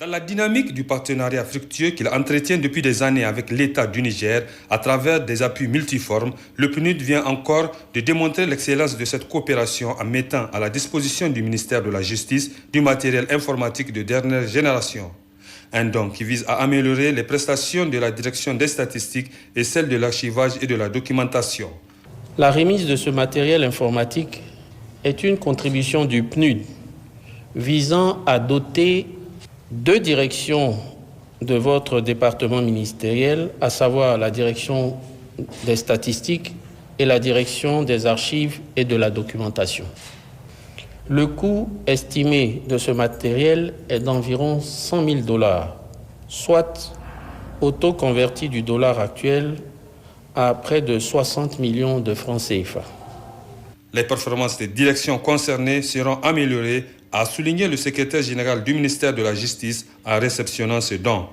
Dans la dynamique du partenariat fructueux qu'il entretient depuis des années avec l'État du Niger, à travers des appuis multiformes, le PNUD vient encore de démontrer l'excellence de cette coopération en mettant à la disposition du ministère de la Justice du matériel informatique de dernière génération. Un don qui vise à améliorer les prestations de la direction des statistiques et celles de l'archivage et de la documentation. La remise de ce matériel informatique est une contribution du PNUD visant à doter deux directions de votre département ministériel, à savoir la direction des statistiques et la direction des archives et de la documentation. Le coût estimé de ce matériel est d'environ 100 000 $, soit au taux converti du dollar actuel à près de 60 millions de francs CFA. Les performances des directions concernées seront améliorées, a souligné le secrétaire général du ministère de la Justice en réceptionnant ce don.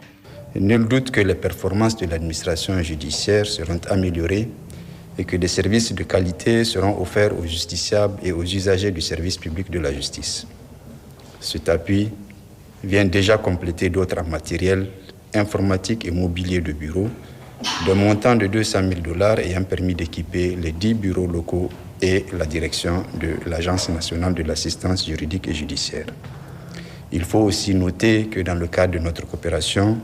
Nul doute que les performances de l'administration judiciaire seront améliorées et que des services de qualité seront offerts aux justiciables et aux usagers du service public de la justice. Cet appui vient déjà compléter d'autres matériels informatiques et mobilier de bureau d'un montant de 200 000 $ ayant permis d'équiper les 10 bureaux locaux et la direction de l'Agence nationale de l'assistance juridique et judiciaire. Il faut aussi noter que dans le cadre de notre coopération,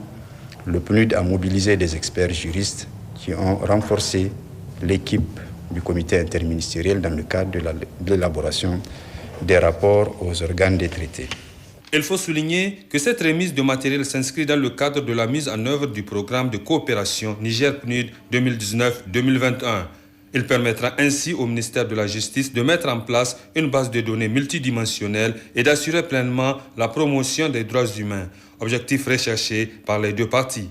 le PNUD a mobilisé des experts juristes qui ont renforcé l'équipe du comité interministériel dans le cadre de l'élaboration des rapports aux organes des traités. Il faut souligner que cette remise de matériel s'inscrit dans le cadre de la mise en œuvre du programme de coopération Niger-PNUD 2019-2021. Il permettra ainsi au ministère de la Justice de mettre en place une base de données multidimensionnelle et d'assurer pleinement la promotion des droits humains, objectif recherché par les deux parties.